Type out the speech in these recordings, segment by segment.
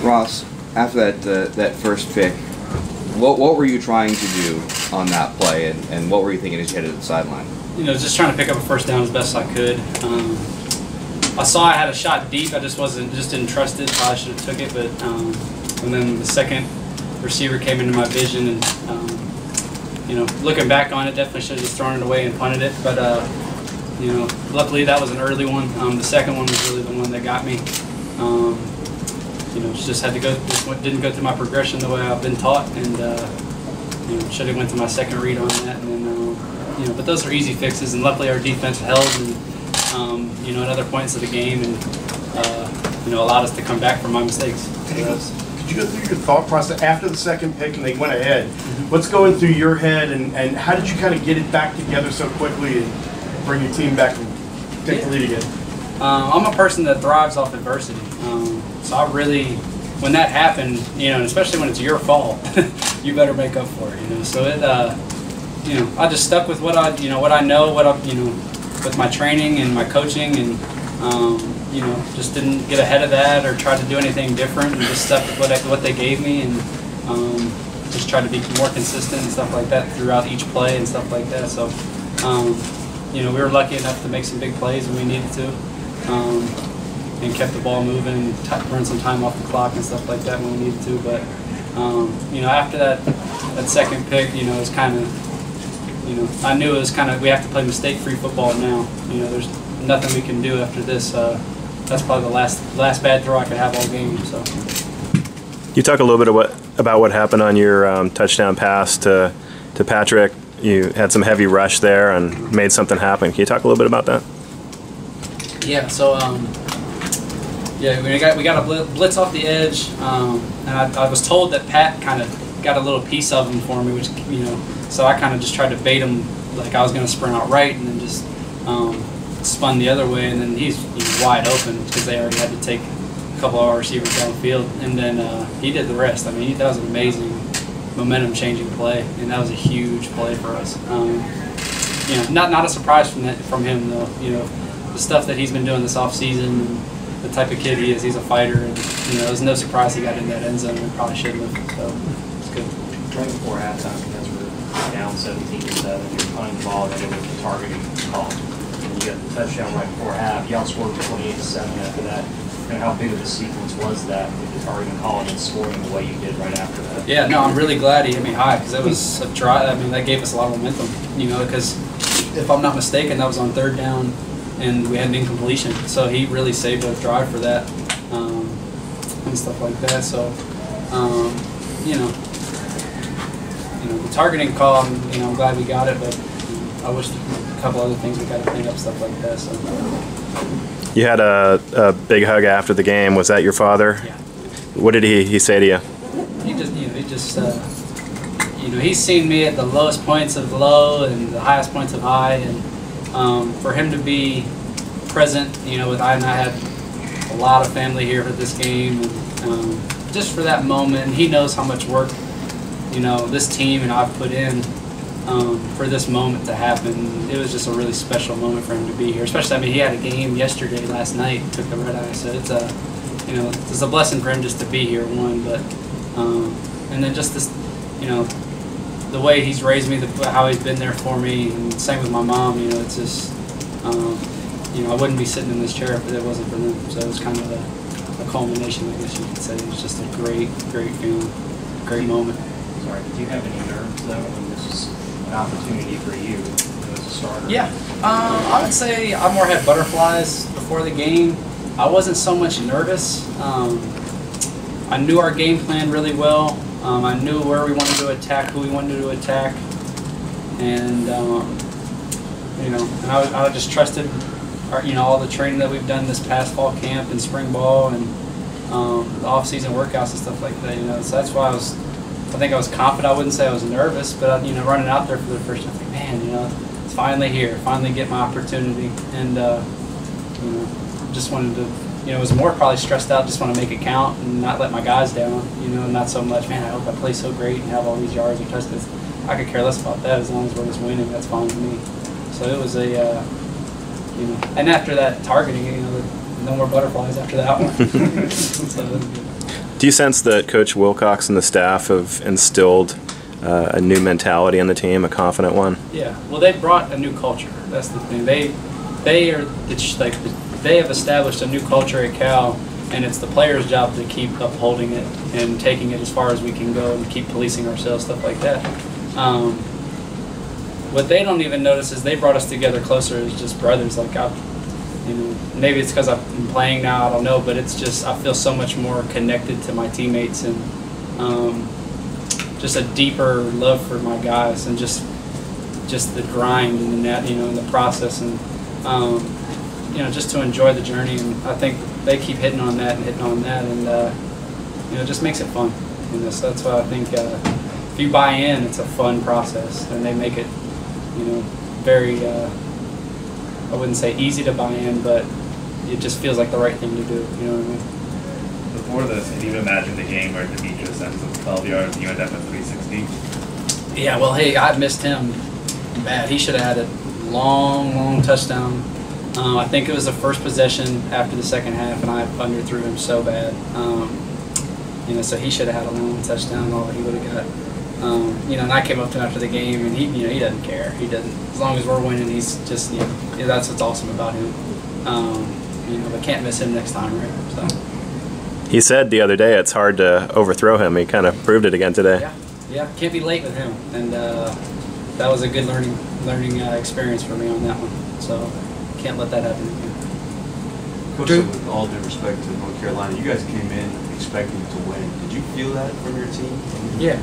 Ross, after that first pick, what were you trying to do on that play, and what were you thinking as you headed to the sideline? You know, just trying to pick up a first down as best I could. I saw I had a shot deep. I just didn't trust it. Probably should have took it, but and then the second receiver came into my vision, and you know, looking back on it, definitely should have just thrown it away and punted it. But you know, luckily that was an early one. The second one was really the one that got me. You know, just had to go. Didn't go through my progression the way I've been taught, and you know, should have went to my second read on that. And then you know, but those are easy fixes, and luckily our defense held, and you know, at other points of the game, and you know, allowed us to come back from my mistakes. So could you go through your thought process after the second pick and they went ahead? What's going through your head, and how did you kind of get it back together so quickly and bring your team back and take the lead again? I'm a person that thrives off adversity. So I really, when that happened, you know, and especially when it's your fault, you better make up for it, you know. So it, you know, I just stuck with what I know, you know, with my training and my coaching, and you know, just didn't get ahead of that or try to do anything different, and just stuck with what they gave me, and just tried to be more consistent and stuff like that throughout each play and stuff like that. So, you know, we were lucky enough to make some big plays when we needed to. And kept the ball moving, run some time off the clock and stuff like that when we needed to. But you know, after that second pick, you know, it was kind of, you know, I knew it was kind of, we have to play mistake-free football now. You know, there's nothing we can do after this. That's probably the last bad throw I could have all game. So. You talk a little bit about what happened on your touchdown pass to Patrick. You had some heavy rush there and made something happen. Can you talk a little bit about that? Yeah. So. Yeah, we got a blitz off the edge, and I was told that Pat kind of got a little piece of him for me, which, you know, so I kind of just tried to bait him like I was going to sprint out right, and then just spun the other way, and then he's wide open because they already had to take a couple of our receivers downfield, and then he did the rest. I mean, that was an amazing momentum-changing play, and that was a huge play for us. You know, not a surprise from him though. You know, the stuff that he's been doing this off season. The type of kid he is, he's a fighter, and you know, it was no surprise he got in that end zone. We probably shouldn't have, so it's good. Right before halftime, you guys were down 17-7. You're punting the ball, and then with the targeting call, and you got the touchdown right before half. Y'all scored 28-7 after that. And how big of a sequence was that with the targeting call and then scoring the way you did right after that? Yeah, no, I'm really glad he hit me high because that was a drive. I mean, that gave us a lot of momentum. You know, because if I'm not mistaken, that was on third down. And we had an incompletion, so he really saved a drive for that, and stuff like that. So, you know, the targeting call, you know, I'm glad we got it, but I wish a couple other things we got to clean up, stuff like that. So. You had a big hug after the game. Was that your father? Yeah. What did he say to you? He just, you know, he's seen me at the lowest points of low and the highest points of high, and. For him to be present, you know, I had a lot of family here for this game, and just for that moment, he knows how much work, you know, this team and I've put in for this moment to happen. It was just a really special moment for him to be here. Especially, I mean, he had a game last night, took the red eye, so it's a, you know, it's a blessing for him just to be here. One, but and then just this, you know. The way he's raised me, how he's been there for me, and same with my mom. You know, it's just, you know, I wouldn't be sitting in this chair if it wasn't for them. So it was kind of a culmination, I guess you could say. It was just a great feeling, great moment. Sorry, did you have any nerves though when this was an opportunity for you as a starter? Yeah, I would say I more had butterflies before the game. I wasn't so much nervous. I knew our game plan really well. I knew where we wanted to attack, who we wanted to attack, and you know, and I just trusted, you know, all the training that we've done this past fall camp and spring ball and the off-season workouts and stuff like that. You know, so that's why I think I was confident. I wouldn't say I was nervous, but you know, running out there for the first time, like, man, you know, it's finally here, finally get my opportunity, and you know, just wanted to. You know, it was more probably stressed out, just want to make it count and not let my guys down, you know, not so much, man, I hope I play so great and have all these yards or touchdowns. I could care less about that as long as we're just winning, that's fine with me. So it was a, you know, and after that targeting, you know, no more butterflies after that one. So, Do you sense that Coach Wilcox and the staff have instilled a new mentality in the team, a confident one? Yeah. Well, they brought a new culture. That's the thing. They have established a new culture at Cal, and it's the players' job to keep upholding it and taking it as far as we can go and keep policing ourselves, stuff like that. What they don't even notice is they brought us together closer as just brothers. Like maybe it's because I'm playing now, I don't know, but it's just I feel so much more connected to my teammates and just a deeper love for my guys and just the grind and the process and just to enjoy the journey. And I think they keep hitting on that and it just makes it fun. So that's why I think if you buy in, it's a fun process, and they make it very. I wouldn't say easy to buy in, but it just feels like the right thing to do. You know what I mean? Before this, can you imagine the game where Demetrius ends with 12 yards and you end up at 360? Yeah, well, hey, I missed him bad. He should have had a long touchdown. I think it was the first possession after the second half, and I underthrew him so bad. So he should have had a long touchdown, all that he would have got. And I came up to him after the game, and he doesn't care. He doesn't. As long as we're winning, he's just that's what's awesome about him. But can't miss him next time, right? So. He said the other day it's hard to overthrow him. He kind of proved it again today. Yeah, can't be late with him, and that was a good learning experience for me on that one. So can't let that happen again. Coach, with all due respect to North Carolina, you guys came in expecting to win. Did you feel that from your team? Yeah.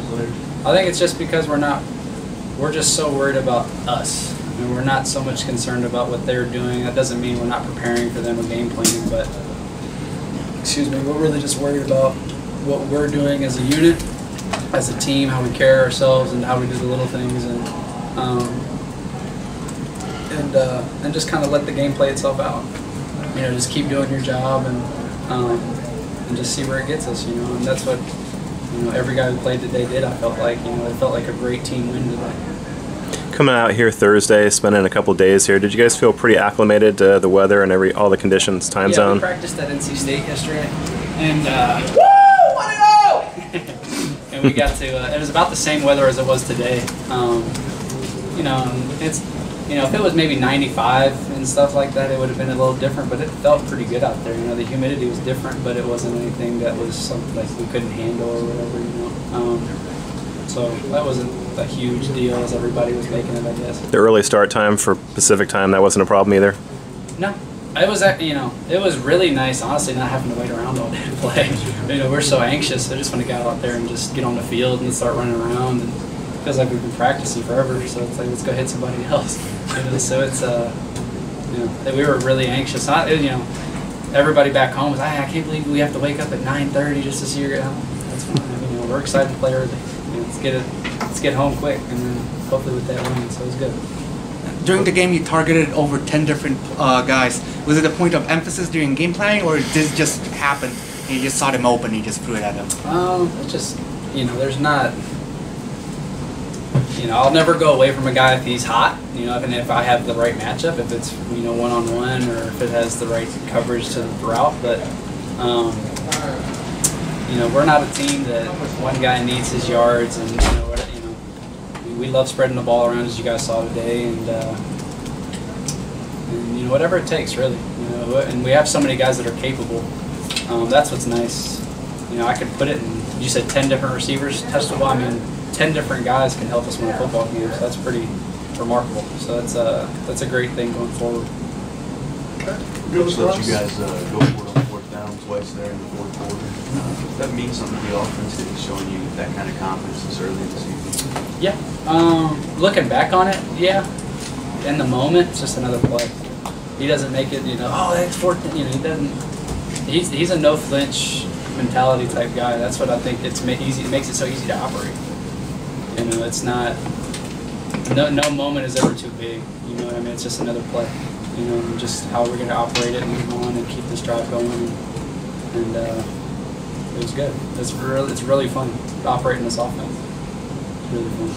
I think it's just because we're just so worried about us. We're not so much concerned about what they're doing. That doesn't mean we're not preparing for them or game planning, but we're really just worried about what we're doing as a unit, as a team, how we carry ourselves, and how we do the little things, and just kind of let the game play itself out. Just keep doing your job and just see where it gets us. And that's what every guy who played today did. I felt like it felt like a great team win today. Coming out here Thursday, spending a couple days here, did you guys feel pretty acclimated to the weather and all the conditions, time zone? Yeah, we practiced at NC State yesterday, and Woo! 1-0! and we got to. It was about the same weather as it was today. It's if it was maybe 95 and stuff like that, it would have been a little different. But it felt pretty good out there. The humidity was different, but it wasn't anything that was something like we couldn't handle or whatever. So that wasn't a huge deal as everybody was making it, I guess. The early start time for Pacific time, that wasn't a problem either? No. It was, it was really nice, honestly, not having to wait around all day to play. We're so anxious. I just want to get out there and just get on the field and start running around. And it feels like we've been practicing forever, so it's like, let's go hit somebody else. So it's, we were really anxious. Everybody back home was, I can't believe we have to wake up at 9:30 just to see you get home. That's fine. We're excited to play early. Let's get home quick, and then hopefully with that win. So it was good. During the game, you targeted over 10 different guys. Was it a point of emphasis during game planning, or did this just happen? And you just saw them open and you just threw it at them? It's just, there's not, I'll never go away from a guy if he's hot, even if I have the right matchup, if it's, one-on-one, or if it has the right coverage to the route. But, we're not a team that one guy needs his yards, and we love spreading the ball around, as you guys saw today, and whatever it takes, really. And we have so many guys that are capable. That's what's nice. I could put it in. You said 10 different receivers touch the ball. 10 different guys can help us win a football game. So that's pretty remarkable. So that's a great thing going forward. Coach let you guys go for it on fourth down twice there in the fourth quarter. That means something to the offense that he's showing you that kind of confidence this early in the season. Yeah. Looking back on it, yeah. In the moment, it's just another play. He doesn't make it, that's fourth. He doesn't. He's a no flinch mentality type guy. That's what I think it makes it so easy to operate. It's not. No moment is ever too big. You know what I mean? It's just another play. Just how we're going to operate it and move on and keep this drive going. And it was good. It's really fun operating this offense. It's really fun.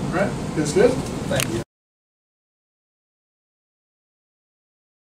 All right, that's good. Thank you.